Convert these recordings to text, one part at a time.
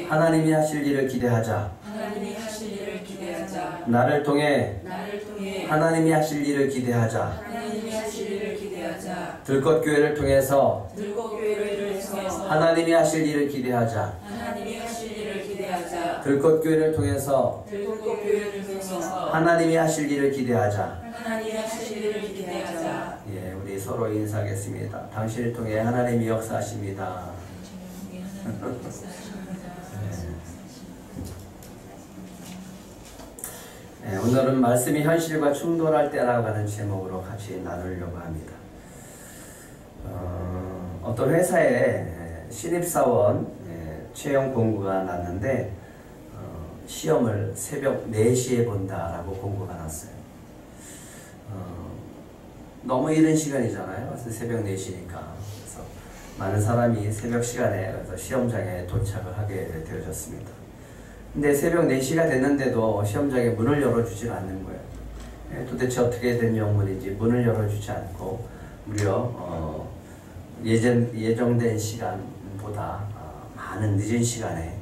하나님이 하실 일을 기대하자. 나를 통해 하나님이 하실 일을 기대하자. 들꽃교회를 통해서 하나님이 하실 일을 기대하자. 들꽃교회를 통해서 하나님이 하실 일을 기대하자. 예, 우리 서로 인사하겠습니다. 당신을 통해 하나님이 역사하십니다. 네, 오늘은 말씀이 현실과 충돌할 때라고 하는 제목으로 같이 나누려고 합니다. 어떤 회사에 신입사원 채용 공고가 났는데 시험을 새벽 4시에 본다라고 공고가 났어요. 너무 이른 시간이잖아요. 그래서 새벽 4시니까. 그래서 많은 사람이 새벽 시간에 그래서 시험장에 도착을 하게 되어졌습니다. 근데 새벽 4시가 됐는데도 시험장에 문을 열어주질 않는 거예요. 도대체 어떻게 된 영문인지 문을 열어주지 않고 무려 예정된 시간보다 많은 늦은 시간에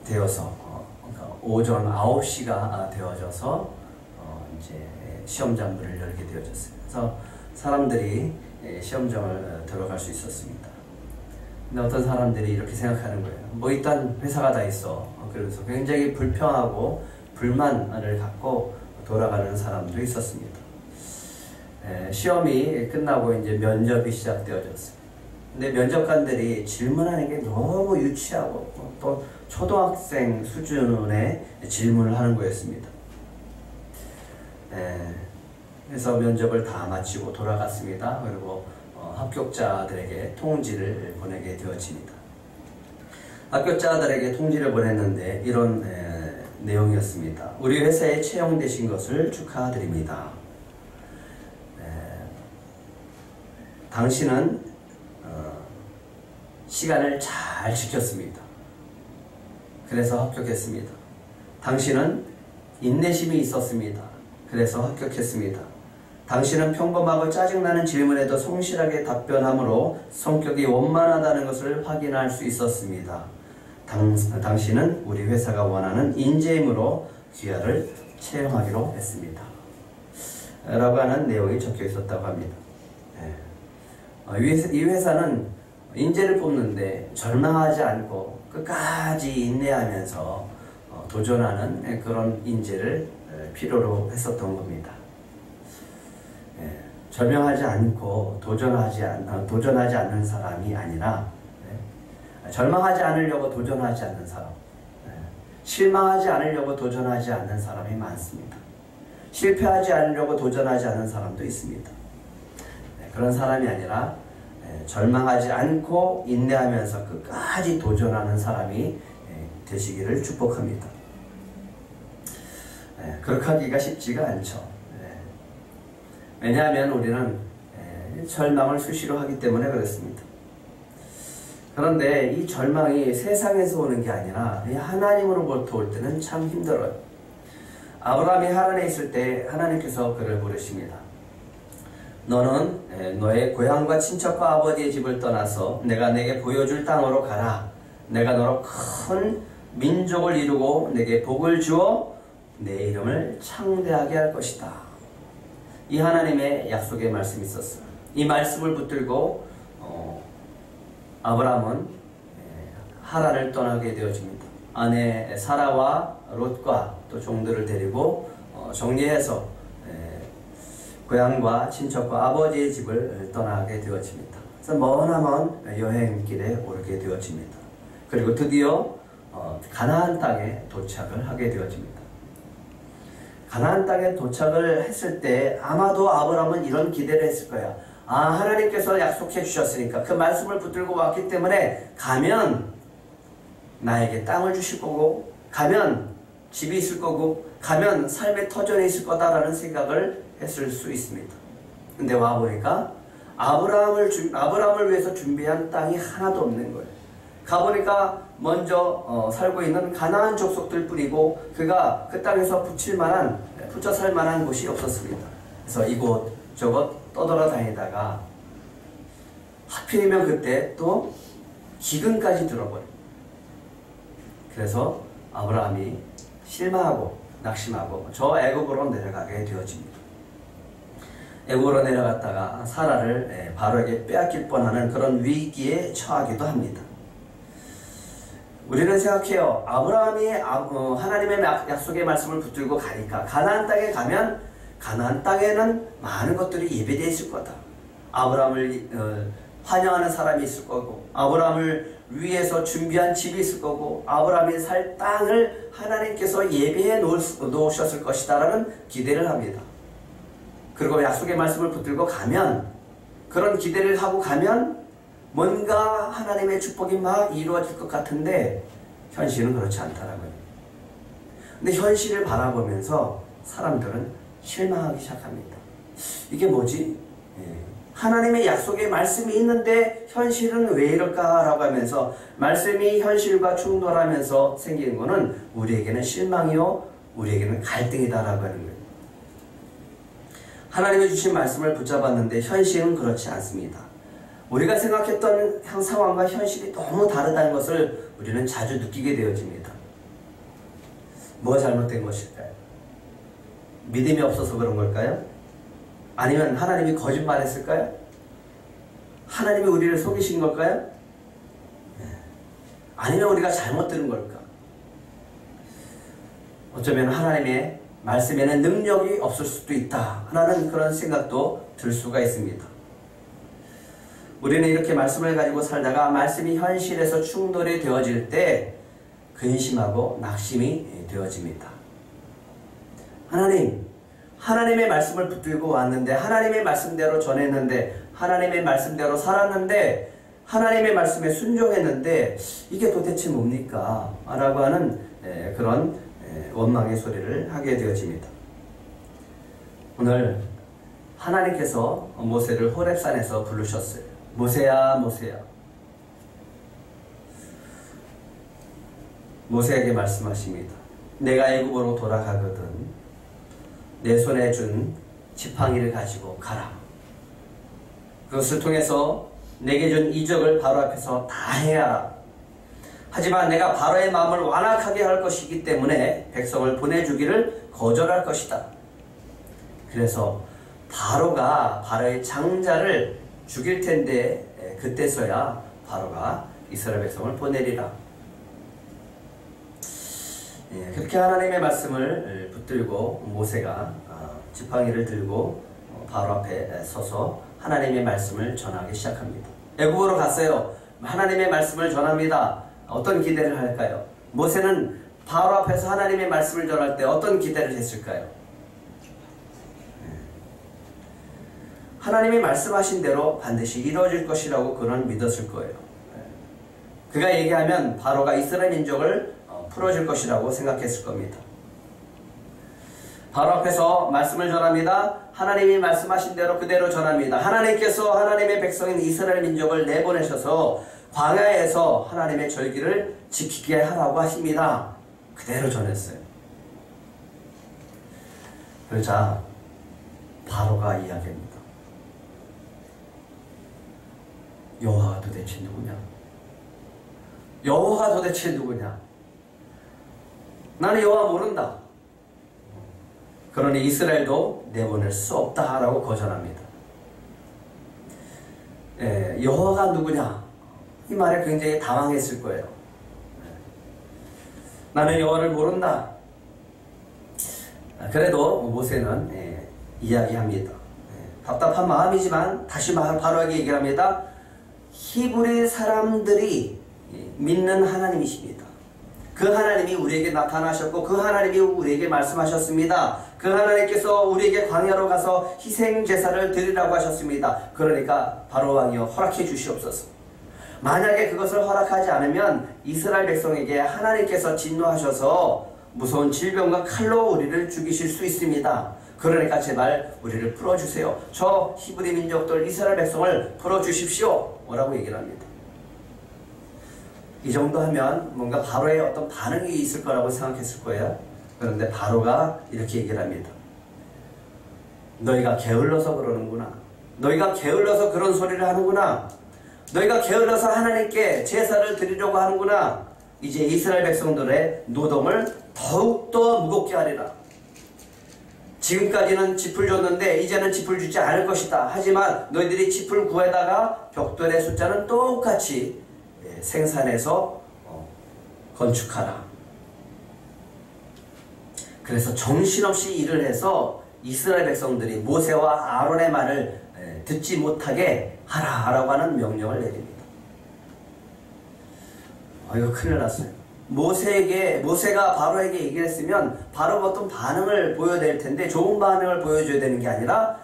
되어서 그러니까 오전 9시가 되어져서 이제 시험장 문을 열게 되어졌어요. 그래서 사람들이 시험장을 들어갈 수 있었습니다. 근데 어떤 사람들이 이렇게 생각하는 거예요. 뭐 일단 회사가 다 있어. 그래서 굉장히 불평하고 불만을 갖고 돌아가는 사람도 있었습니다. 시험이 끝나고 이제 면접이 시작되어졌어요. 근데 면접관들이 질문하는 게 너무 유치하고 또 초등학생 수준의 질문을 하는 거였습니다. 그래서 면접을 다 마치고 돌아갔습니다. 그리고 합격자들에게 통지를 보내게 되어집니다. 합격자들에게 통지를 보냈는데 이런 내용이었습니다. 우리 회사에 채용되신 것을 축하드립니다. 당신은 시간을 잘 지켰습니다. 그래서 합격했습니다. 당신은 인내심이 있었습니다. 그래서 합격했습니다. 당신은 평범하고 짜증나는 질문에도 성실하게 답변함으로 성격이 원만하다는 것을 확인할 수 있었습니다. 당신은 우리 회사가 원하는 인재이므로 귀하를 채용하기로 했습니다. 라고 하는 내용이 적혀 있었다고 합니다. 이 회사는 인재를 뽑는데 절망하지 않고 끝까지 인내하면서 도전하는 그런 인재를 필요로 했었던 겁니다. 절망하지 않고 도전하지 않는 사람이 아니라 절망하지 않으려고 도전하지 않는 사람, 실망하지 않으려고 도전하지 않는 사람이 많습니다. 실패하지 않으려고 도전하지 않는 사람도 있습니다. 그런 사람이 아니라 절망하지 않고 인내하면서 끝까지 도전하는 사람이 되시기를 축복합니다. 그렇게 하기가 쉽지가 않죠. 왜냐하면 우리는 절망을 수시로 하기 때문에 그렇습니다. 그런데 이 절망이 세상에서 오는 게 아니라 하나님으로부터 올 때는 참 힘들어요. 아브라함이 하란에 있을 때 하나님께서 그를 부르십니다. 너는 너의 고향과 친척과 아버지의 집을 떠나서 내가 내게 보여줄 땅으로 가라. 내가 너로 큰 민족을 이루고 내게 복을 주어 내 이름을 창대하게 할 것이다. 이 하나님의 약속의 말씀이 있었어요. 이 말씀을 붙들고 아브라함은 하란을 떠나게 되어집니다. 아내 사라와 롯과 또 종들을 데리고 정리해서 고향과 친척과 아버지의 집을 떠나게 되어집니다. 그래서 머나먼 여행길에 오르게 되어집니다. 그리고 드디어 가나안 땅에 도착을 하게 되어집니다. 가나안 땅에 도착을 했을 때 아마도 아브라함은 이런 기대를 했을 거야. 하나님께서 약속해 주셨으니까 그 말씀을 붙들고 왔기 때문에 가면 나에게 땅을 주실 거고, 가면 집이 있을 거고, 가면 삶의 터전이 있을 거다라는 생각을 했을 수 있습니다. 근데 와보니까 아브라함을 위해서 준비한 땅이 하나도 없는 거예요. 가보니까 먼저 살고 있는 가나안 족속들 뿐이고 그가 그 땅에서 붙여 살 만한 곳이 없었습니다. 그래서 이곳 저곳 떠돌아다니다가 하필이면 그때 또 기근까지 들어버려요. 그래서 아브라함이 실망하고 낙심하고 저 애굽으로 내려가게 되어집니다. 애굽으로 내려갔다가 사라를 바로에게 빼앗길 뻔하는 그런 위기에 처하기도 합니다. 우리는 생각해요. 아브라함이 하나님의 약속의 말씀을 붙들고 가니까 가나안 땅에 가면 가나안 땅에는 많은 것들이 예배되어 있을 거다. 아브라함을 환영하는 사람이 있을 거고, 아브라함을 위해서 준비한 집이 있을 거고, 아브라함이 살 땅을 하나님께서 예배해 놓으셨을 것이다 라는 기대를 합니다. 그리고 약속의 말씀을 붙들고 가면, 그런 기대를 하고 가면 뭔가 하나님의 축복이 막 이루어질 것 같은데 현실은 그렇지 않더라고요. 근데 현실을 바라보면서 사람들은 실망하기 시작합니다. 이게 뭐지? 하나님의 약속의 말씀이 있는데 현실은 왜 이럴까라고 하면서 말씀이 현실과 충돌하면서 생기는 것은 우리에게는 실망이요, 우리에게는 갈등이다라고 하는 거예요. 하나님이 주신 말씀을 붙잡았는데 현실은 그렇지 않습니다. 우리가 생각했던 상황과 현실이 너무 다르다는 것을 우리는 자주 느끼게 되어집니다. 뭐가 잘못된 것일까요? 믿음이 없어서 그런 걸까요? 아니면 하나님이 거짓말했을까요? 하나님이 우리를 속이신 걸까요? 아니면 우리가 잘못 들은 걸까? 어쩌면 하나님의 말씀에는 능력이 없을 수도 있다 라는 그런 생각도 들 수가 있습니다. 우리는 이렇게 말씀을 가지고 살다가 말씀이 현실에서 충돌이 되어질 때 근심하고 낙심이 되어집니다. 하나님의 말씀을 붙들고 왔는데, 하나님의 말씀대로 전했는데, 하나님의 말씀대로 살았는데, 하나님의 말씀에 순종했는데 이게 도대체 뭡니까? 라고 하는 그런 원망의 소리를 하게 되어집니다. 오늘 하나님께서 모세를 호렙산에서 부르셨어요. 모세야, 모세야. 모세에게 말씀하십니다. 내가 애굽으로 돌아가거든 내 손에 준 지팡이를 가지고 가라. 그것을 통해서 내게 준 이적을 바로 앞에서 다 해야. 하지만 내가 바로의 마음을 완악하게 할 것이기 때문에 백성을 보내주기를 거절할 것이다. 그래서 바로의 장자를 죽일 텐데 그때서야 바로가 이스라엘 백성을 보내리라. 그렇게 하나님의 말씀을 붙들고 모세가 지팡이를 들고 바로 앞에 서서 하나님의 말씀을 전하기 시작합니다. 애굽으로 갔어요. 하나님의 말씀을 전합니다. 어떤 기대를 할까요? 모세는 바로 앞에서 하나님의 말씀을 전할 때 어떤 기대를 했을까요? 하나님이 말씀하신 대로 반드시 이루어질 것이라고 그는 믿었을 거예요. 그가 얘기하면 바로가 이스라엘 민족을 풀어줄 것이라고 생각했을 겁니다. 바로 앞에서 말씀을 전합니다. 하나님이 말씀하신 대로 그대로 전합니다. 하나님께서 하나님의 백성인 이스라엘 민족을 내보내셔서 광야에서 하나님의 절기를 지키게 하라고 하십니다. 그대로 전했어요. 그러자 바로가 이야기합니다. 여호와가 도대체 누구냐? 여호와가 도대체 누구냐? 나는 여호와 모른다. 그러니 이스라엘도 내보낼 수 없다라고 거절합니다. 여호와가 누구냐? 이 말에 굉장히 당황했을 거예요. 나는 여호와를 모른다. 그래도 모세는 이야기합니다. 답답한 마음이지만 다시 바로에게 얘기를 합니다. 히브리 사람들이 믿는 하나님이십니다. 그 하나님이 우리에게 나타나셨고 그 하나님이 우리에게 말씀하셨습니다. 그 하나님께서 우리에게 광야로 가서 희생제사를 드리라고 하셨습니다. 그러니까 바로 왕이여 허락해 주시옵소서. 만약에 그것을 허락하지 않으면 이스라엘 백성에게 하나님께서 진노하셔서 무서운 질병과 칼로 우리를 죽이실 수 있습니다. 그러니까 제발 우리를 풀어주세요. 저 히브리 민족들 이스라엘 백성을 풀어주십시오. 라고 얘기를 합니다. 이 정도 하면 뭔가 바로의 어떤 반응이 있을 거라고 생각했을 거예요. 그런데 바로가 이렇게 얘기를 합니다. 너희가 게을러서 그러는구나. 너희가 게을러서 그런 소리를 하는구나. 너희가 게을러서 하나님께 제사를 드리려고 하는구나. 이제 이스라엘 백성들의 노동을 더욱더 무겁게 하리라. 지금까지는 짚을 줬는데 이제는 짚을 주지 않을 것이다. 하지만 너희들이 짚을 구해다가 벽돌의 숫자는 똑같이 생산해서 건축하라. 그래서 정신없이 일을 해서 이스라엘 백성들이 모세와 아론의 말을 듣지 못하게 하라라고 하는 명령을 내립니다. 이거 큰일 났어요. 모세가 바로에게 얘기를 했으면 바로가 어떤 반응을 보여야 될 텐데 좋은 반응을 보여줘야 되는 게 아니라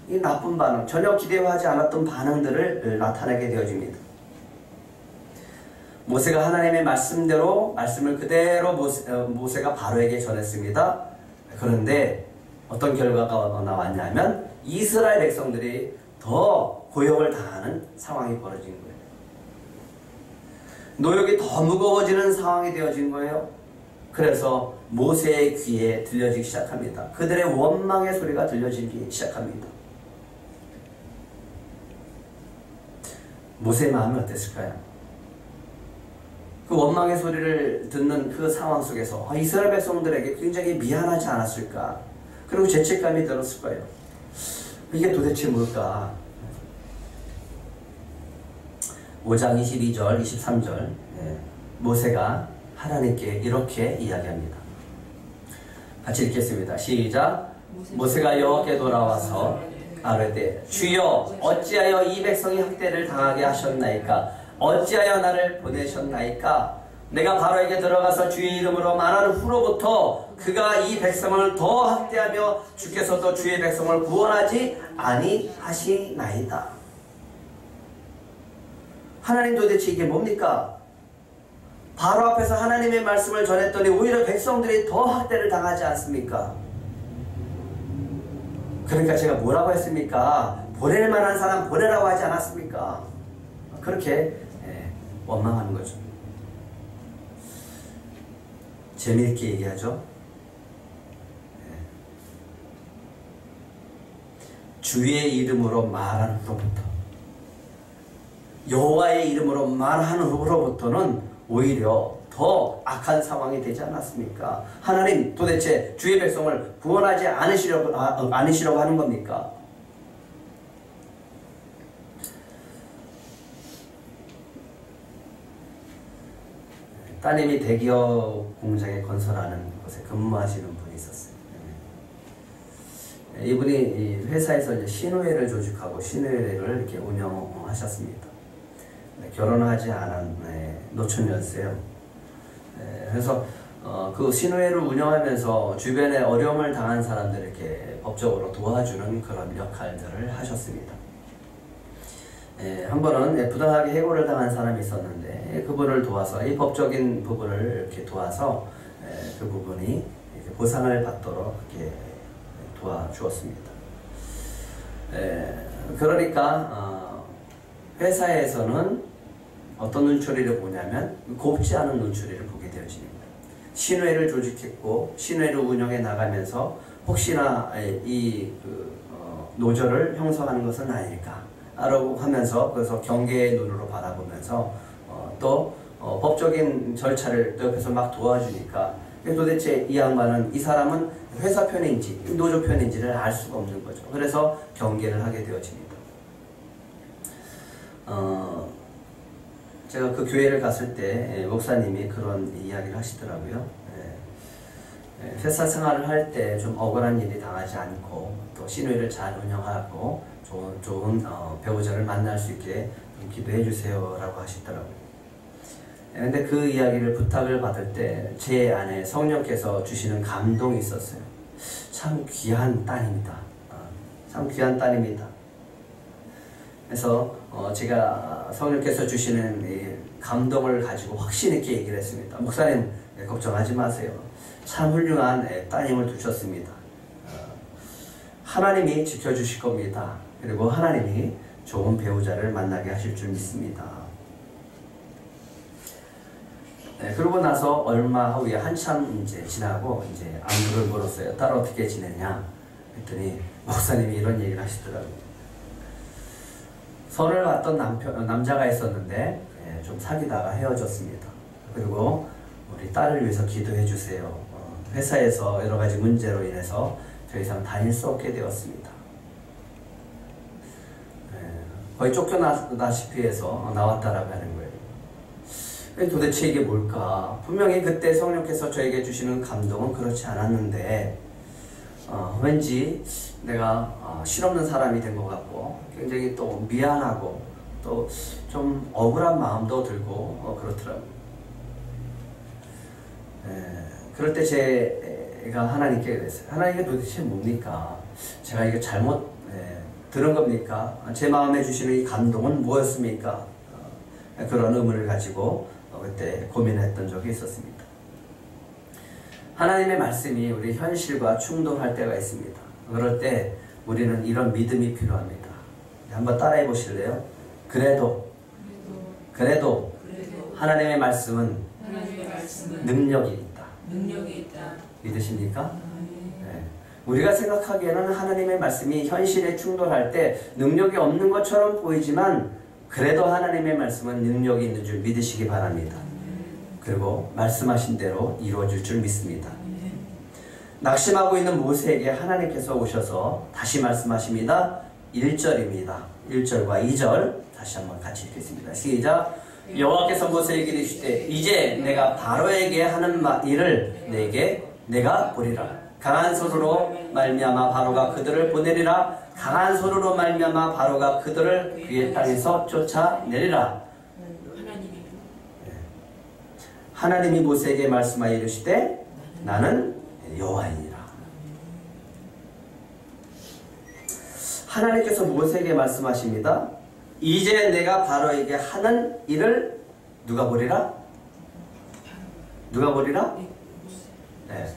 이 나쁜 반응, 전혀 기대하지 않았던 반응들을 나타내게 되어집니다. 모세가 하나님의 말씀대로 말씀을 그대로 모세가 바로에게 전했습니다. 그런데 어떤 결과가 나왔냐면 이스라엘 백성들이 더 고역을 당하는 상황이 벌어진 거예요. 노역이 더 무거워지는 상황이 되어진 거예요. 그래서 모세의 귀에 들려지기 시작합니다. 그들의 원망의 소리가 들려지기 시작합니다. 모세의 마음이 어땠을까요? 그 원망의 소리를 듣는 그 상황 속에서 이스라엘 백성들에게 굉장히 미안하지 않았을까? 그리고 죄책감이 들었을 거예요. 이게 도대체 뭘까? 5장 22절, 23절 모세가 하나님께 이렇게 이야기합니다. 같이 읽겠습니다. 시작. 모세가 여호와께 돌아와서 아뢰되 주여 어찌하여 이 백성이 학대를 당하게 하셨나이까? 어찌하여 나를 보내셨나이까? 내가 바로에게 들어가서 주의 이름으로 말하는 후로부터 그가 이 백성을 더 학대하며 주께서도 주의 백성을 구원하지 아니하시나이다. 하나님 도대체 이게 뭡니까? 바로 앞에서 하나님의 말씀을 전했더니 오히려 백성들이 더 학대를 당하지 않습니까? 그러니까 제가 뭐라고 했습니까? 보낼 만한 사람 보내라고 하지 않았습니까? 그렇게 원망하는 거죠. 재미있게 얘기하죠. 주의 이름으로 말하는 후로부터, 여호와의 이름으로 말하는 후로부터는 오히려 더 악한 상황이 되지 않았습니까? 하나님 도대체 주의 백성을 구원하지 않으시려고 하는 겁니까? 따님이 대기업 공장에 건설하는 곳에 근무하시는 분이 있었어요. 이분이 회사에서 이제 신우회를 조직하고 신우회를 이렇게 운영하셨습니다. 결혼하지 않은 노처녀였어요. 그래서 그 신우회를 운영하면서 주변에 어려움을 당한 사람들을 이렇게 법적으로 도와주는 그런 역할들을 하셨습니다. 한 번은 부당하게 해고를 당한 사람이 있었는데 그분을 도와서 이 법적인 부분을 이렇게 도와서 그 부분이 보상을 받도록 이렇게 도와주었습니다. 그러니까 회사에서는 어떤 눈초리를 보냐면 곱지 않은 눈초리를 보게 되어집니다. 신우회를 조직했고 신우회를 운영해 나가면서 혹시나 이 노조를 형성하는 것은 아닐까 라고 하면서 그래서 경계의 눈으로 바라보면서 또 법적인 절차를 또 옆에서 막 도와주니까 도대체 이 양반은 이 사람은 회사 편인지 노조 편인지를 알 수가 없는 거죠. 그래서 경계를 하게 되어집니다. 제가 그 교회를 갔을 때 목사님이 그런 이야기를 하시더라고요. 회사 생활을 할 때 좀 억울한 일이 당하지 않고 또 신우회를 잘 운영하고 좋은 배우자를 만날 수 있게 좀 기도해 주세요 라고 하시더라고요. 근데 그 이야기를 부탁을 받을 때 제 안에 성령께서 주시는 감동이 있었어요. 참 귀한 따님이다. 참 귀한 따님이다. 그래서 제가 성령께서 주시는 이 감동을 가지고 확신 있게 얘기를 했습니다. 목사님 걱정하지 마세요. 참 훌륭한 따님을 두셨습니다. 하나님이 지켜주실 겁니다. 그리고 하나님이 좋은 배우자를 만나게 하실 줄 믿습니다. 그러고 나서 얼마 후에 한참 이제 지나고 이제 안부를 물었어요. 딸 어떻게 지내냐? 했더니 목사님이 이런 얘기를 하시더라고요. 선을 봤던 남자가 있었는데 좀 사귀다가 헤어졌습니다. 그리고 우리 딸을 위해서 기도해 주세요. 회사에서 여러 가지 문제로 인해서 더 이상 다닐 수 없게 되었습니다. 거의 쫓겨나다시피 해서 나왔다라고 하는 거예요. 도대체 이게 뭘까? 분명히 그때 성령께서 저에게 주시는 감동은 그렇지 않았는데 왠지 내가 실없는 사람이 된 것 같고 굉장히 또 미안하고 또 좀 억울한 마음도 들고 그렇더라고요. 그럴 때 제가 하나님께 그랬어요. 하나님께 도대체 뭡니까? 제가 이게 잘못 들은 겁니까? 제 마음에 주시는 이 감동은 무엇입니까? 그런 의문을 가지고 그때 고민했던 적이 있었습니다. 하나님의 말씀이 우리 현실과 충돌할 때가 있습니다. 그럴 때 우리는 이런 믿음이 필요합니다. 한번 따라해 보실래요? 그래도 하나님의 말씀은 능력이 있다. 믿으십니까? 네. 우리가 생각하기에는 하나님의 말씀이 현실에 충돌할 때 능력이 없는 것처럼 보이지만 그래도 하나님의 말씀은 능력이 있는 줄 믿으시기 바랍니다. 그리고 말씀하신 대로 이루어질 줄 믿습니다. 낙심하고 있는 모세에게 하나님께서 오셔서 다시 말씀하십니다. 1절입니다. 1절과 2절 다시 한번 같이 읽겠습니다. 시작. 여호와께서 모세에게 이르시되 이제 내가 바로에게 하는 일을 내가 보리라. 강한 손으로 말미암아 바로가 그들을 보내리라. 강한 손으로 말미암아 바로가 그들을 그의 땅에서 쫓아내리라. 하나님이 모세에게 말씀하여 이르시되 나는 여호와이니라. 하나님께서 모세에게 말씀하십니다. 이제 내가 바로에게 하는 일을 누가 보리라? 누가 보리라? 네,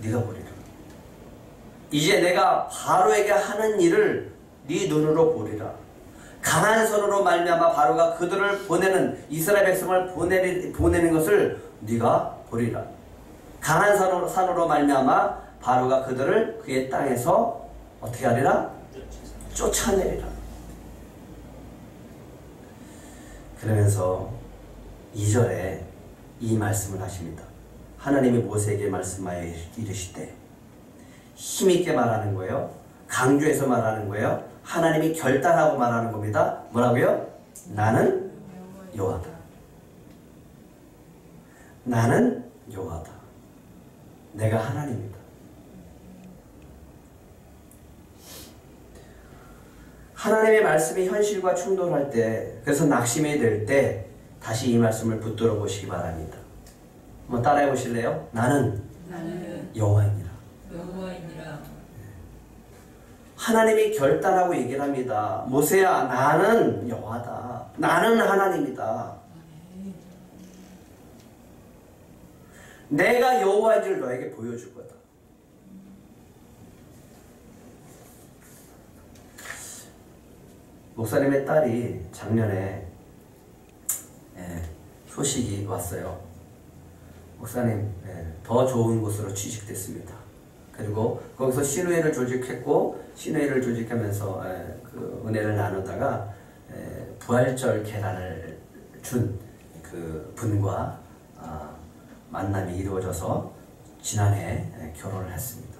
네가 보리라. 이제 내가 바로에게 하는 일을 네 눈으로 보리라. 강한 손으로 말미암아 바로가 그들을 보내는 이스라엘 백성을 보내는 것을 네가 보리라. 강한 산으로 말미암아 바로가 그들을 그의 땅에서 어떻게 하리라? 쫓아내리라. 그러면서 2절에 이 말씀을 하십니다. 하나님이 모세에게 말씀하여 이르시되 힘있게 말하는 거예요. 강조해서 말하는 거예요. 하나님이 결단하고 말하는 겁니다. 뭐라고요? 나는 여호와다. 나는 여호와다. 내가 하나님이다. 하나님의 말씀이 현실과 충돌할 때, 그래서 낙심이 될 때 다시 이 말씀을 붙들어 보시기 바랍니다. 한번 따라해 보실래요? 나는 여호와이니라. 하나님이 결단하고 얘기를 합니다. 모세야, 나는 여호와다. 나는 하나님이다. 내가 여호와인 줄 너에게 보여줄 거다. 목사님의 딸이 작년에 소식이 왔어요. 목사님 더 좋은 곳으로 취직됐습니다. 그리고 거기서 신우회를 조직했고 신우회를 조직하면서 그 은혜를 나누다가 부활절 계란을 준 그 분과 만남이 이루어져서 지난해 결혼을 했습니다.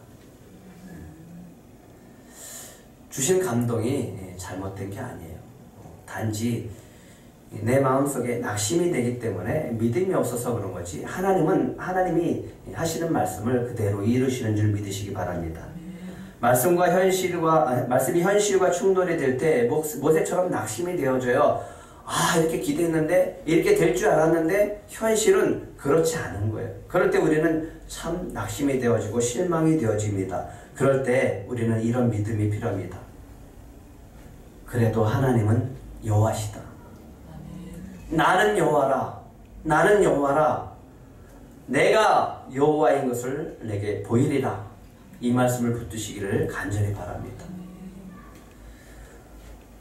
주신 감동이 잘못된 게 아니에요. 단지 내 마음속에 낙심이 되기 때문에 믿음이 없어서 그런 거지, 하나님이 하시는 말씀을 그대로 이루시는 줄 믿으시기 바랍니다. 말씀이 현실과 충돌이 될 때 모세처럼 낙심이 되어져요. 이렇게 기대했는데, 이렇게 될 줄 알았는데 현실은 그렇지 않은 거예요. 그럴 때 우리는 참 낙심이 되어지고 실망이 되어집니다. 그럴 때 우리는 이런 믿음이 필요합니다. 그래도 하나님은 여호와시다. 나는 여호와라. 나는 여호와라. 내가 여호와인 것을 내게 보이리라. 이 말씀을 붙드시기를 간절히 바랍니다.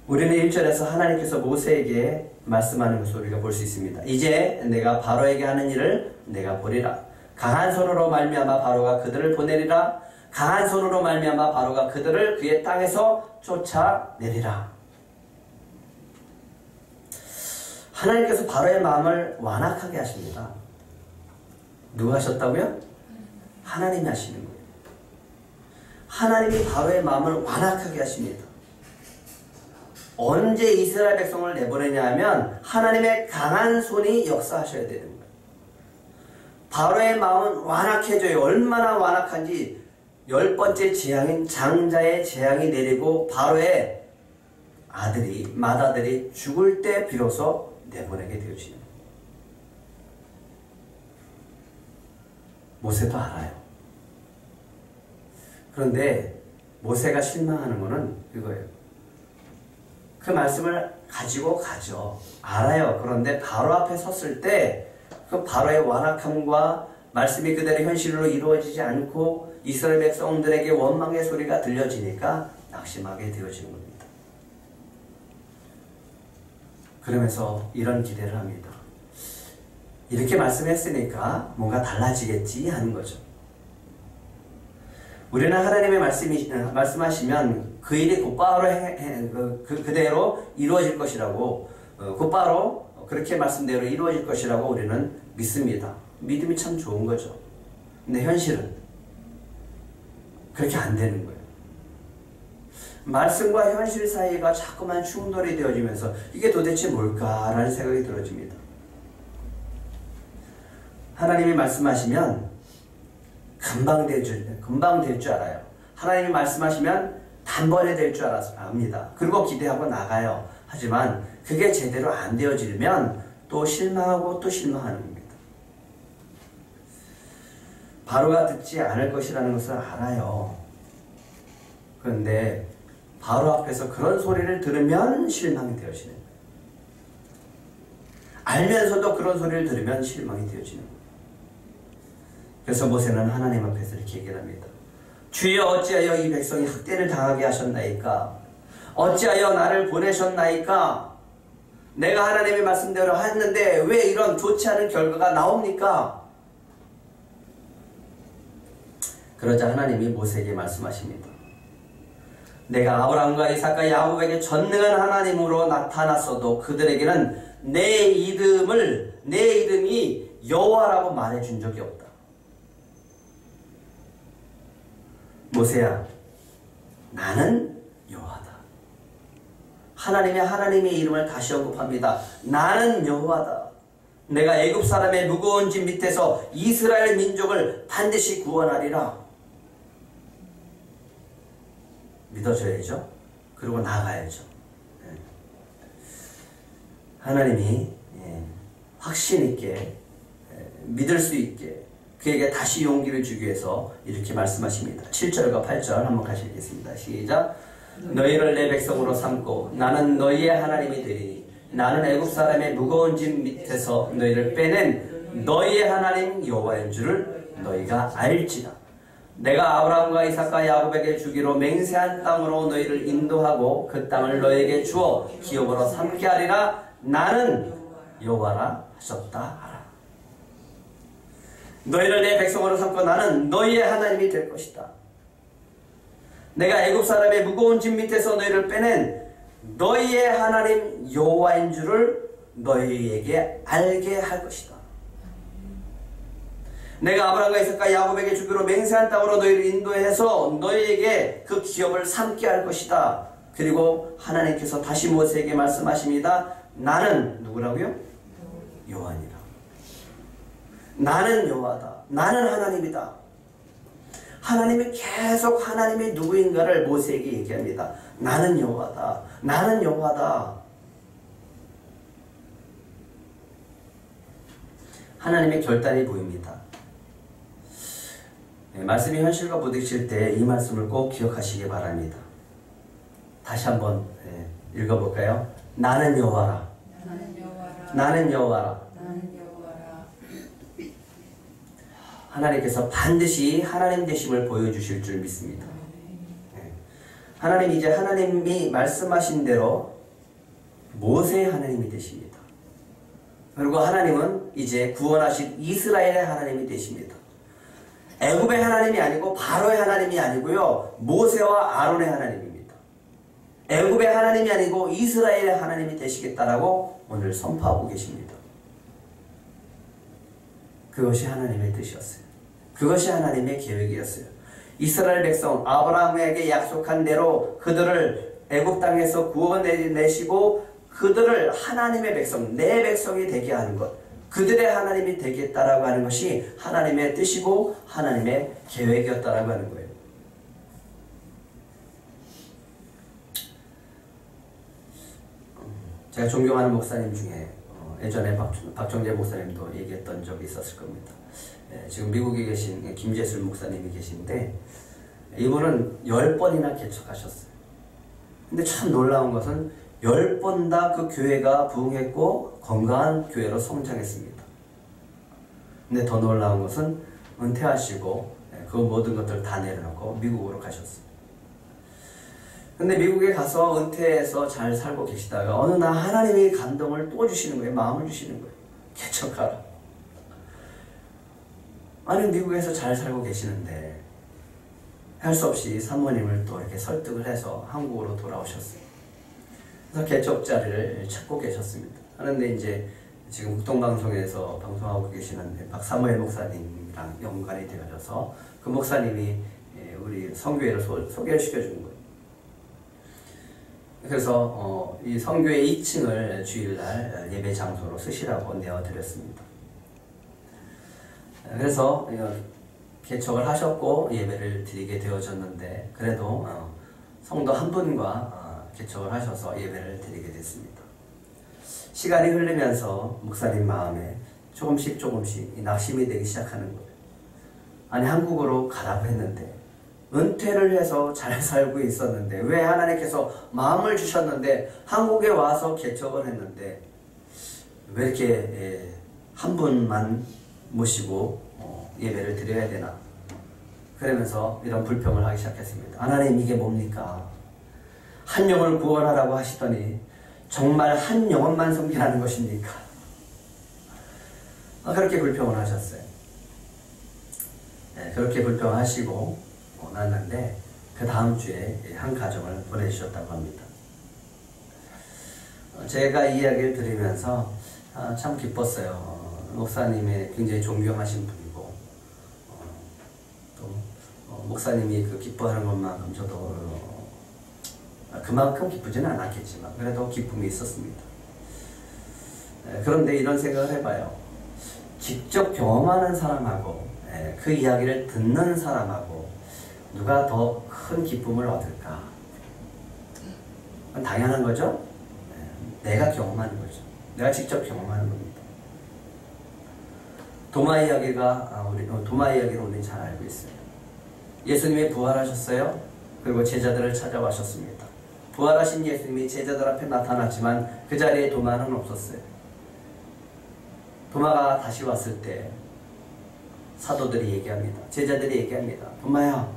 우리는 1절에서 하나님께서 모세에게 말씀하는 것을 우리가 볼 수 있습니다. 이제 내가 바로에게 하는 일을 내가 보리라. 강한 손으로 말미암아 바로가 그들을 보내리라. 강한 손으로 말미암아 바로가 그들을 그의 땅에서 쫓아내리라. 하나님께서 바로의 마음을 완악하게 하십니다. 누가 하셨다고요? 하나님이 하시는 거예요. 하나님이 바로의 마음을 완악하게 하십니다. 언제 이스라엘 백성을 내보내냐 하면 하나님의 강한 손이 역사하셔야 되는 거예요. 바로의 마음은 완악해져요. 얼마나 완악한지 10번째 재앙인 장자의 재앙이 내리고 바로의 아들이 맏아들이 죽을 때 비로소 내보내게 되어지는 거예요. 모세도 알아요. 그런데 모세가 실망하는 것은 그거예요. 그 말씀을 가지고 가죠. 알아요. 그런데 바로 앞에 섰을 때 그 바로의 완악함과 말씀이 그대로 현실로 이루어지지 않고 이스라엘 백성들에게 원망의 소리가 들려지니까 낙심하게 되어진 겁니다. 그러면서 이런 기대를 합니다. 이렇게 말씀했으니까 뭔가 달라지겠지 하는 거죠. 우리는 하나님의 말씀하시면 그 일이 곧바로 그대로 이루어질 것이라고, 곧바로 그렇게 말씀대로 이루어질 것이라고 우리는 믿습니다. 믿음이 참 좋은 거죠. 근데 현실은 그렇게 안 되는 거예요. 말씀과 현실 사이가 자꾸만 충돌이 되어지면서 이게 도대체 뭘까라는 생각이 들어집니다. 하나님이 말씀하시면 금방 될 줄 알아요. 하나님이 말씀하시면 단번에 될 줄 압니다. 그리고 기대하고 나가요. 하지만 그게 제대로 안 되어지면 또 실망하고 또 실망하는 겁니다. 바로가 듣지 않을 것이라는 것을 알아요. 그런데 바로 앞에서 그런 소리를 들으면 실망이 되어지는 거예요. 알면서도 그런 소리를 들으면 실망이 되어지는 거예요. 그래서 모세는 하나님 앞에서 이렇게 얘기를 합니다. 주여 어찌하여 이 백성이 학대를 당하게 하셨나이까? 어찌하여 나를 보내셨나이까? 내가 하나님의 말씀대로 했는데 왜 이런 좋지 않은 결과가 나옵니까? 그러자 하나님이 모세에게 말씀하십니다. 내가 아브라함과 이삭과 야곱에게 전능한 하나님으로 나타났어도 그들에게는 내 이름이 여호와라고 말해준 적이 없다. 모세야, 나는 여호와다. 하나님의 이름을 다시 언급합니다. 나는 여호와다. 내가 애굽 사람의 무거운 짐 밑에서 이스라엘 민족을 반드시 구원하리라. 믿어줘야죠. 그리고 나가야죠. 하나님이 확신 있게 믿을 수 있게 그에게 다시 용기를 주기 위해서 이렇게 말씀하십니다. 7절과 8절 한번 같이 읽겠습니다. 시작. 너희를 내 백성으로 삼고 나는 너희의 하나님이 되리니 나는 애굽 사람의 무거운 짐 밑에서 너희를 빼낸 너희의 하나님 여호와인 줄을 너희가 알지라. 내가 아브라함과 이삭과 야곱에게 주기로 맹세한 땅으로 너희를 인도하고 그 땅을 너희에게 주어 기업으로 삼게 하리라. 나는 여호와라 하셨다 하라. 너희를 내 백성으로 삼고 나는 너희의 하나님이 될 것이다. 내가 애굽 사람의 무거운 짐 밑에서 너희를 빼낸 너희의 하나님 여호와인 줄을 너희에게 알게 할 것이다. 내가 아브라함과 이삭과 야곱에게 주기로 맹세한 땅으로 너희를 인도해서 너희에게 그 기업을 삼게 할 것이다. 그리고 하나님께서 다시 모세에게 말씀하십니다. 나는 누구라고요? 여호와니라. 나는 여호와다. 나는 하나님이다. 하나님이 계속 하나님이 누구인가를 모세에게 얘기합니다. 나는 여호와다. 나는 여호와다. 하나님의 결단이 보입니다. 말씀이 현실과 부딪힐 때 이 말씀을 꼭 기억하시기 바랍니다. 다시 한번 읽어볼까요? 나는 여호와라. 나는 여호와라. 하나님께서 반드시 하나님 되심을 보여주실 줄 믿습니다. 하나님 이제 하나님이 말씀하신 대로 모세의 하나님이 되십니다. 그리고 하나님은 이제 구원하신 이스라엘의 하나님이 되십니다. 애굽의 하나님이 아니고 바로의 하나님이 아니고요. 모세와 아론의 하나님입니다. 애굽의 하나님이 아니고 이스라엘의 하나님이 되시겠다라고 오늘 선포하고 계십니다. 그것이 하나님의 뜻이었어요. 그것이 하나님의 계획이었어요. 이스라엘 백성 아브라함에게 약속한 대로 그들을 애굽 땅에서 구원내시고 그들을 하나님의 백성, 내 백성이 되게 하는 것, 그들의 하나님이 되겠다라고 하는 것이 하나님의 뜻이고 하나님의 계획이었다라고 하는 거예요. 제가 존경하는 목사님 중에 예전에 박정재 목사님도 얘기했던 적이 있었을 겁니다. 지금 미국에 계신 김재술 목사님이 계신데 이분은 10번이나 개척하셨어요. 근데 참 놀라운 것은 10번 다 그 교회가 부흥했고 건강한 교회로 성장했습니다. 근데 더 놀라운 것은 은퇴하시고 그 모든 것들을 다 내려놓고 미국으로 가셨어요. 근데 미국에 가서 은퇴해서 잘 살고 계시다가 어느 날 하나님이 감동을 또 주시는 거예요. 마음을 주시는 거예요. 개척하라. 아니 미국에서 잘 살고 계시는데 할 수 없이 사모님을 또 이렇게 설득을 해서 한국으로 돌아오셨어요. 그래서 개척 자리를 찾고 계셨습니다. 그런데 이제 지금 국동방송에서 방송하고 계시는 박사무엘 목사님이랑 연관이 되어져서 그 목사님이 우리 성교회를 소개를 시켜준 거예요. 그래서 이 성교회 2층을 주일날 예배 장소로 쓰시라고 내어드렸습니다. 그래서 개척을 하셨고 예배를 드리게 되어졌는데 그래도 성도 한 분과 개척을 하셔서 예배를 드리게 됐습니다. 시간이 흐르면서 목사님 마음에 조금씩 낙심이 되기 시작하는 거예요. 아니 한국으로 가라고 했는데 은퇴를 해서 잘 살고 있었는데 왜 하나님께서 마음을 주셨는데 한국에 와서 개척을 했는데 왜 이렇게 한 분만 모시고 예배를 드려야 되나 그러면서 이런 불평을 하기 시작했습니다. 하나님 이게 뭡니까? 한 영을 구원하라고 하시더니 정말 한 영혼만 섬기라는 것입니까? 그렇게 불평을 하셨어요. 그렇게 불평하시고 났는데 그 다음 주에 한 가정을 보내주셨다고 합니다. 제가 이야기를 들으면서 참 기뻤어요. 목사님의 굉장히 존경하신 분이고 또 목사님이 그 기뻐하는 것만큼 저도 그만큼 기쁘지는 않았겠지만 그래도 기쁨이 있었습니다. 그런데 이런 생각을 해봐요. 직접 경험하는 사람하고 그 이야기를 듣는 사람하고 누가 더 큰 기쁨을 얻을까? 그건 당연한 거죠? 내가 경험하는 거죠. 내가 직접 경험하는 겁니다. 도마 이야기를 우리는 잘 알고 있어요. 예수님이 부활하셨어요. 그리고 제자들을 찾아가셨습니다. 부활하신 예수님이 제자들 앞에 나타났지만 그 자리에 도마는 없었어요. 도마가 다시 왔을 때 사도들이 얘기합니다. 제자들이 얘기합니다. 도마야,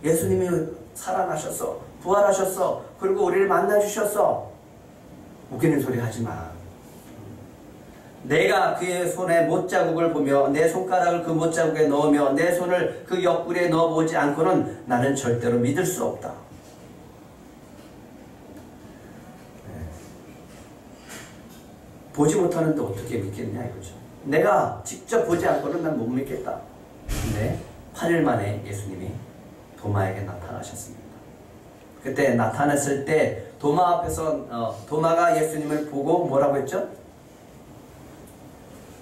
예수님이 살아나셨어. 부활하셨어. 그리고 우리를 만나주셨어. 웃기는 소리 하지 마. 내가 그의 손에 못자국을 보며 내 손가락을 그 못자국에 넣으며 내 손을 그 옆구리에 넣어보지 않고는 나는 절대로 믿을 수 없다. 보지 못하는데 어떻게 믿겠냐 이거죠. 내가 직접 보지 않고는 난 못 믿겠다. 근데 8일 만에 예수님이 도마에게 나타나셨습니다. 그때 나타났을 때 도마 앞에서 도마가 예수님을 보고 뭐라고 했죠?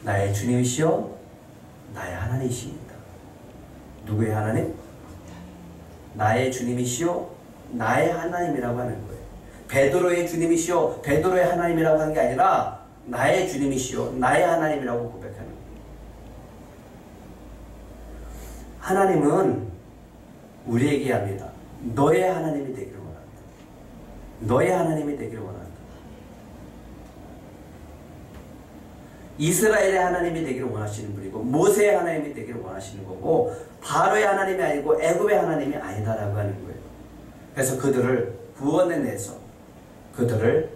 나의 주님이시여 나의 하나님이십니다. 누구의 하나님? 나의 주님이시여 나의 하나님이라고 하는 거예요. 베드로의 주님이시여 베드로의 하나님이라고 하는 게 아니라 나의 주님이시여 나의 하나님이라고 고백하는 거예요. 하나님은 우리에게 합니다. 너의 하나님이 되기를 원한다. 너의 하나님이 되기를 원한다. 이스라엘의 하나님이 되기를 원하시는 분이고 모세의 하나님이 되기를 원하시는 거고 바로의 하나님이 아니고 애굽의 하나님이 아니다라고 하는 거예요. 그래서 그들을 구원해내서 그들을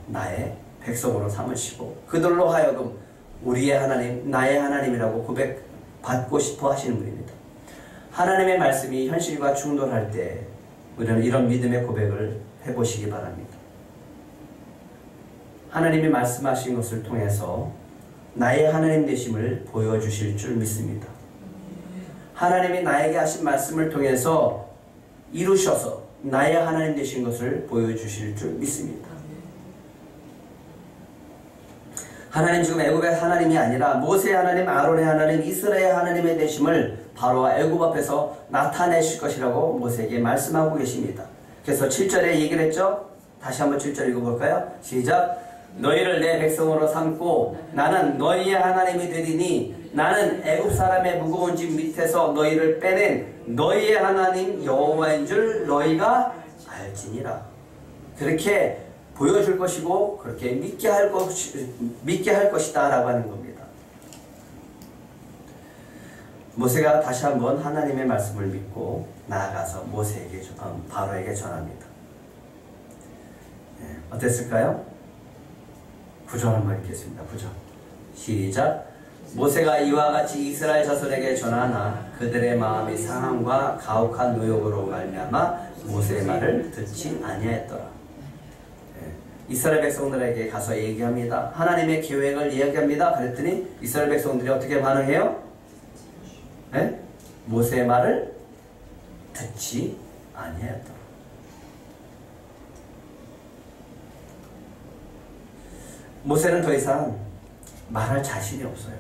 나의 백성으로 삼으시고 그들로 하여금 우리의 하나님, 나의 하나님이라고 고백받고 싶어 하시는 분입니다. 하나님의 말씀이 현실과 충돌할 때 우리는 이런 믿음의 고백을 해보시기 바랍니다. 하나님이 말씀하신 것을 통해서 나의 하나님 되심을 보여주실 줄 믿습니다. 하나님이 나에게 하신 말씀을 통해서 이루셔서 나의 하나님 되신 것을 보여주실 줄 믿습니다. 하나님 지금 애굽의 하나님이 아니라 모세의 하나님, 아론의 하나님, 이스라엘 하나님의 되심을 바로와 애굽 앞에서 나타내실 것이라고 모세에게 말씀하고 계십니다. 그래서 7절에 얘기를 했죠. 다시 한번 7절 읽어볼까요? 시작. 너희를 내 백성으로 삼고 나는 너희의 하나님이 되리니 나는 애굽 사람의 무거운 짐 밑에서 너희를 빼낸 너희의 하나님 여호와인 줄 너희가 알지니라. 그렇게 보여줄 것이고 그렇게 믿게 할 것이다 라고 하는 겁니다. 모세가 다시 한번 하나님의 말씀을 믿고 나아가서 바로에게 전합니다. 어땠을까요? 9절 한번 읽겠습니다. 9절 시작. 모세가 이와 같이 이스라엘 자손에게 전하나 그들의 마음이 상함과 가혹한 노역으로 말미암아 모세의 말을 듣지 아니하였더라. 이스라엘 백성들에게 가서 얘기합니다. 하나님의 계획을 이야기합니다. 그랬더니 이스라엘 백성들이 어떻게 반응해요? 네? 모세의 말을 듣지 아니하였더라. 모세는 더 이상 말할 자신이 없어요.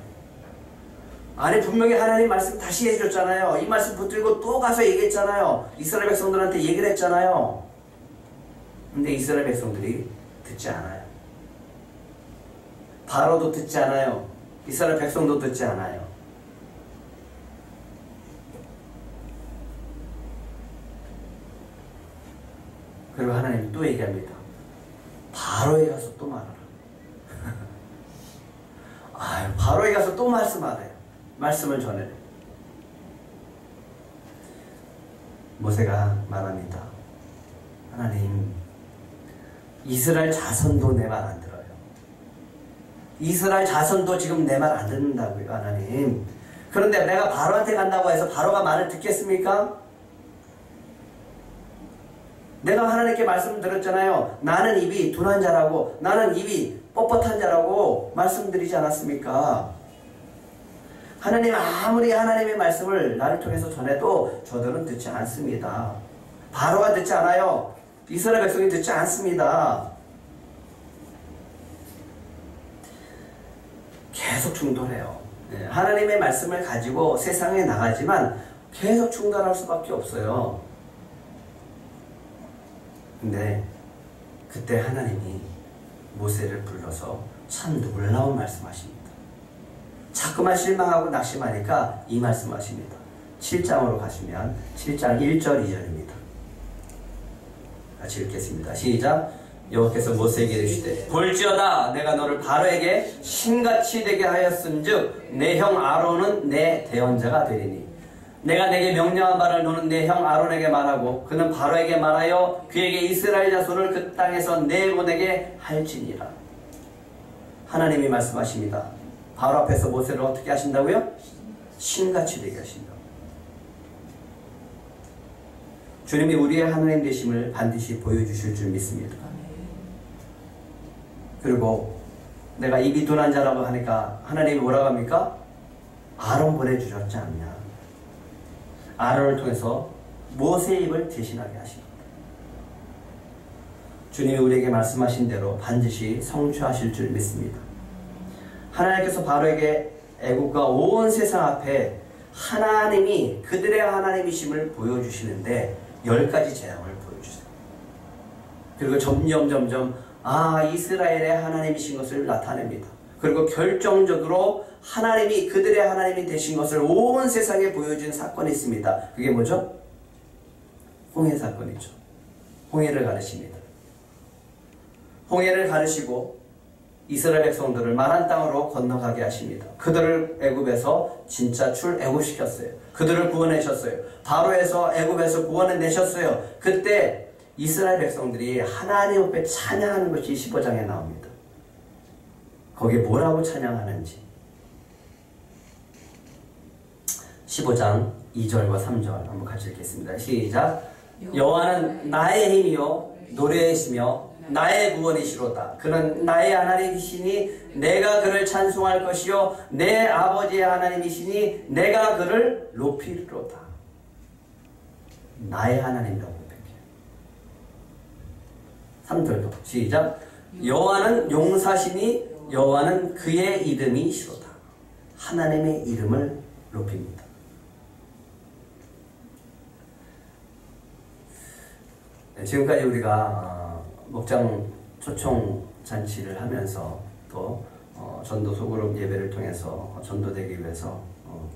아니 분명히 하나님 말씀 다시 해줬잖아요. 이 말씀 붙들고 또 가서 얘기했잖아요. 이스라엘 백성들한테 얘기를 했잖아요. 근데 이스라엘 백성들이 듣지 않아요. 바로도 듣지 않아요. 이스라엘 백성도 듣지 않아요. 그리고 하나님이 또 얘기합니다. 바로에 가서 또 말하라. 바로에 가서 또 말씀하래요. 말씀을 전해요. 모세가 말합니다. 하나님, 이스라엘 자손도 내 말 안 들어요. 이스라엘 자손도 지금 내 말 안 듣는다고요, 하나님. 그런데 내가 바로한테 간다고 해서 바로가 말을 듣겠습니까? 내가 하나님께 말씀드렸잖아요. 나는 입이 둔한 자라고, 나는 입이 뻣뻣한 자라고 말씀드리지 않았습니까? 하나님 아무리 하나님의 말씀을 나를 통해서 전해도 저들은 듣지 않습니다. 바로가 듣지 않아요. 이스라엘 백성이 듣지 않습니다. 계속 충돌해요. 하나님의 말씀을 가지고 세상에 나가지만 계속 충돌할 수밖에 없어요. 근데 그때 하나님이 모세를 불러서 참 놀라운 말씀하십니다. 자꾸만 실망하고 낙심하니까 이 말씀하십니다. 7장으로 가시면 7장 1절 2절입니다. 같이 읽겠습니다. 시작. 여호와께서 모세에게 이르시되 볼지어다 내가 너를 바로에게 신같이 되게 하였은즉 내 형 아론은 내 대언자가 되리니 내가 내게 명령한 바를 너는 내 형 아론에게 말하고 그는 바로에게 말하여 그에게 이스라엘 자손을 그 땅에서 내보내게 할지니라. 하나님이 말씀하십니다. 바로 앞에서 모세를 어떻게 하신다고요? 신같이 되게 하신다. 주님이 우리의 하나님 되심을 반드시 보여주실 줄 믿습니다. 그리고 내가 입이 둔한 자라고 하니까 하나님이 뭐라고 합니까? 아론 보내주셨지 않냐. 아론을 통해서 모세의 입을 대신하게 하십니다. 주님이 우리에게 말씀하신 대로 반드시 성취하실 줄 믿습니다. 하나님께서 바로에게 애국과 온 세상 앞에 하나님이 그들의 하나님이심을 보여주시는데 10가지 재앙을 보여주세요. 그리고 점점 이스라엘의 하나님이신 것을 나타냅니다. 그리고 결정적으로 하나님이 그들의 하나님이 되신 것을 온 세상에 보여준 사건이 있습니다. 그게 뭐죠? 홍해 사건이죠. 홍해를 가르칩니다. 홍해를 가르치고 이스라엘 백성들을 마란 땅으로 건너가게 하십니다. 그들을 애굽에서 진짜 출애굽시켰어요. 그들을 구원하셨어요. 바로에서 애굽에서 구원해내셨어요. 그때 이스라엘 백성들이 하나님 앞에 찬양하는 것이 15장에 나옵니다. 거기에 뭐라고 찬양하는지 15장 2절과 3절 한번 같이 읽겠습니다. 시작. 여호와는 나의 힘이요 노래이시며 나의 구원이시로다. 그는 나의 하나님이시니 내가 그를 찬송할 것이요 내 아버지의 하나님이시니 내가 그를 높이리로다. 나의 하나님이라고 고백해요. 3절도 시작. 여호와는 용사시니 여호와는 그의 이름이시로다. 하나님의 이름을 높입니다. 지금까지 우리가 목장 초청 잔치를 하면서 또 전도 소그룹 예배를 통해서 전도되기 위해서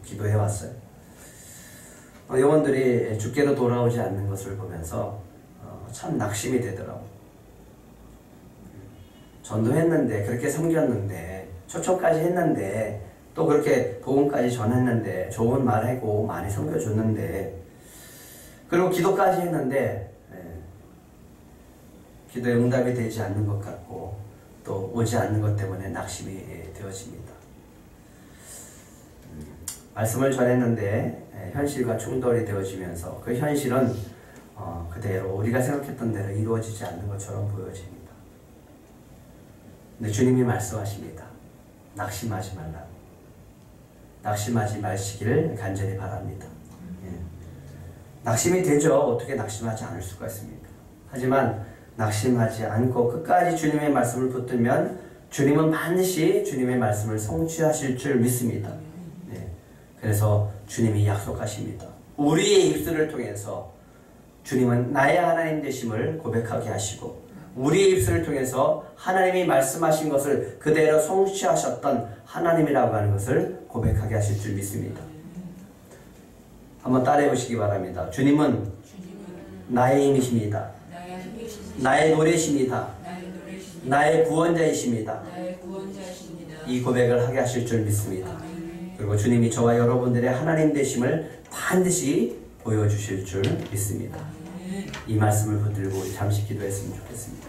기도해 왔어요. 영혼들이 주께로 돌아오지 않는 것을 보면서 참 낙심이 되더라고요. 전도했는데 그렇게 섬겼는데 초청까지 했는데 또 그렇게 복음까지 전했는데 좋은 말 하고 많이 섬겨줬는데 그리고 기도까지 했는데 기도에 응답이 되지 않는 것 같고 또 오지 않는 것 때문에 낙심이 되어집니다. 말씀을 전했는데 현실과 충돌이 되어지면서 그 현실은 그대로 우리가 생각했던 대로 이루어지지 않는 것처럼 보여집니다. 근데 주님이 말씀하십니다. 낙심하지 말라고. 낙심하지 마시기를 간절히 바랍니다. 낙심이 되죠. 어떻게 낙심하지 않을 수가 있습니까? 하지만 낙심하지 않고 끝까지 주님의 말씀을 붙들면 주님은 반드시 주님의 말씀을 성취하실 줄 믿습니다. 그래서 주님이 약속하십니다. 우리의 입술을 통해서 주님은 나의 하나님 되심을 고백하게 하시고 우리의 입술을 통해서 하나님이 말씀하신 것을 그대로 성취하셨던 하나님이라고 하는 것을 고백하게 하실 줄 믿습니다. 한번 따라해 보시기 바랍니다. 주님은 나의 힘이십니다. 나의 노래십니다. 나의 구원자이십니다. 이 고백을 하게 하실 줄 믿습니다. 그리고 주님이 저와 여러분들의 하나님 되심을 반드시 보여주실 줄 믿습니다. 이 말씀을 붙들고 잠시 기도했으면 좋겠습니다.